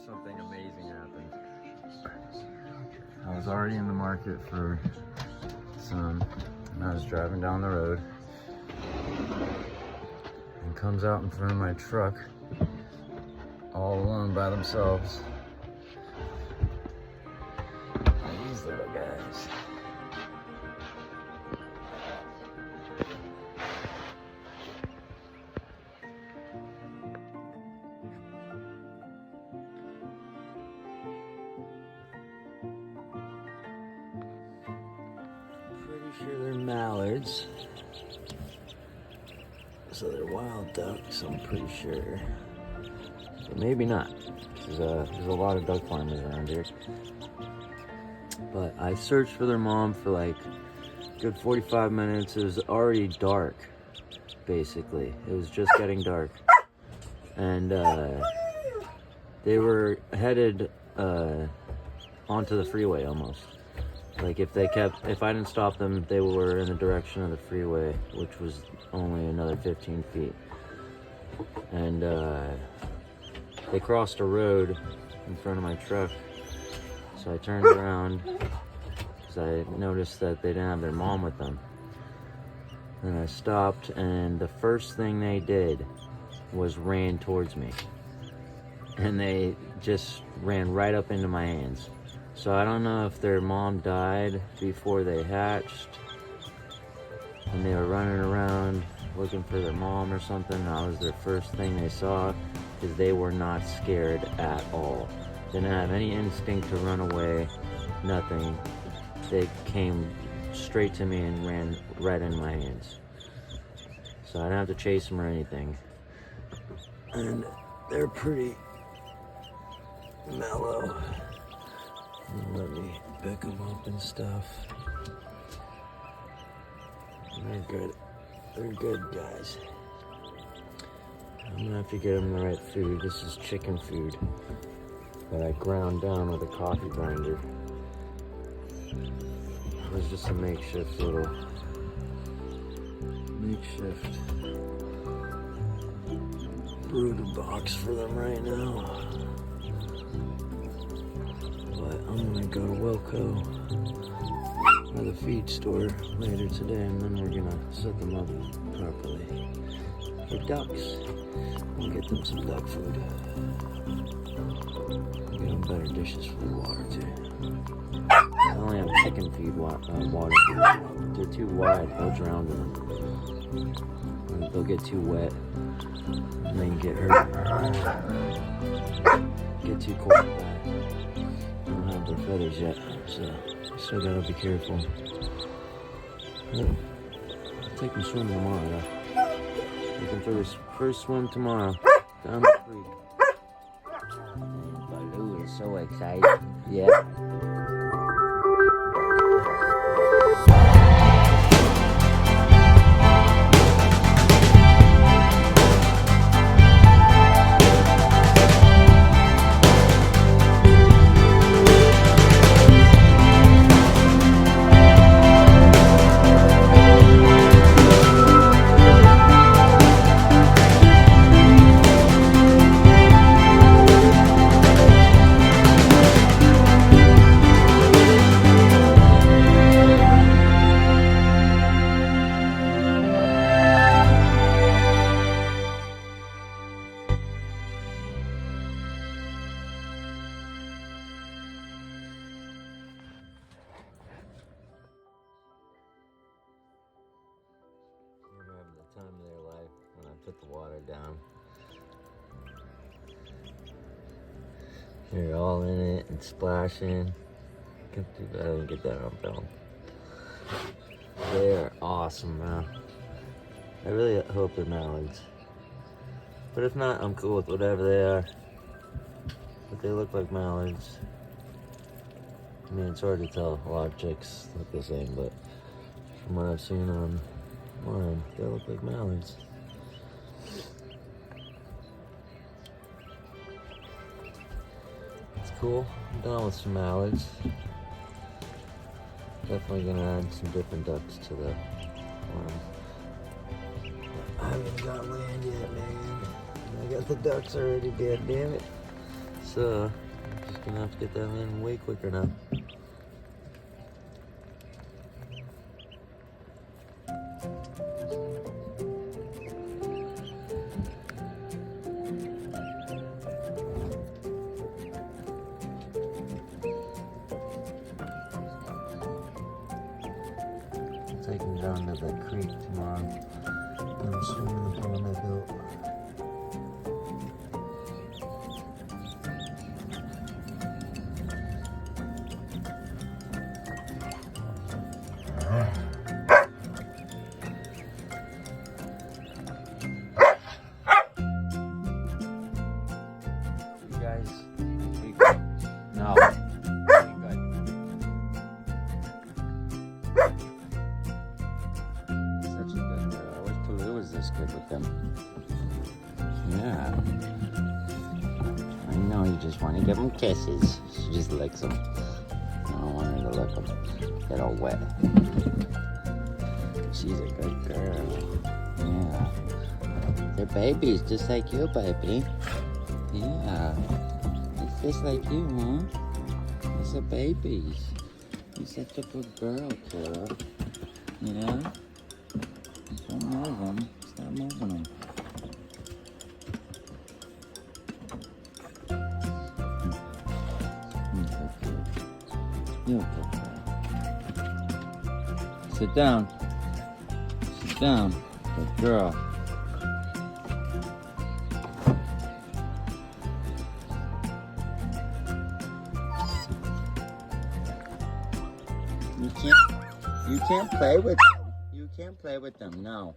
something amazing happened. I was already in the market for some, and I was driving down the road, and comes out in front of my truck, all alone by themselves. These little guys. Sure they're mallards, so they're wild ducks, I'm pretty sure, but maybe not, because there's a lot of duck farmers around here. But I searched for their mom for like a good 45 minutes. It was already dark, basically. It was just getting dark, and they were headed onto the freeway almost. Like if I didn't stop them, they were in the direction of the freeway, which was only another 15 feet. And they crossed a road in front of my truck. So I turned around because I noticed that they didn't have their mom with them. Then I stopped, and the first thing they did was ran towards me. And they just ran right up into my hands. So I don't know if their mom died before they hatched and they were running around looking for their mom or something. That was their first thing they saw, because they were not scared at all. Didn't have any instinct to run away, nothing. They came straight to me and ran right in my hands. So I didn't have to chase them or anything. And they're pretty mellow. Let me pick them up and stuff. They're good. They're good guys. I'm gonna have to get them the right food. This is chicken food that I ground down with a coffee grinder. It was just a makeshift brooder box for them right now. But I'm gonna go to Wilco or the feed store later today, and then we're gonna set them up properly for ducks. We'll get them some duck food. Get them better dishes for the water too. I only have chicken feed water food. They're too wide, they'll drown in them. They'll get too wet and then get hurt. Get too cold. Don't have their feathers yet, so still gotta be careful. I'll take them swimming tomorrow though. Looking for this first swim tomorrow down the creek. Baloo is so excited. Yeah. Time of their life when I put the water down. They're all in it and splashing. Can't do that and get that on film. They're awesome, man. I really hope they're mallards. But if not, I'm cool with whatever they are. But they look like mallards. I mean, it's hard to tell. A lot of chicks look the same, but from what I've seen on mine, they look like mallards. It's cool. I'm done with some mallards. Definitely gonna add some different ducks to the farm. I haven't got land yet, man. I got the ducks already dead, damn it. just gonna have to get that in way quicker now. Take him down to the creek tomorrow. I'm swimming the pond I built. You guys, be good. No. Be good. Such a good girl. I wish Paloo was this good with them. Yeah. I know you just want to give them kisses. She just licks them. I don't want her to lick them. Get all wet. She's a good girl. Yeah. They're babies, just like you, baby. Yeah. It's just like you, huh? It's a babies. You're such a good girl, Kara. Yeah? Don't move them. Stop moving them. You're a good girl. Sit down. Sit down. Good girl. You can't play with them, no.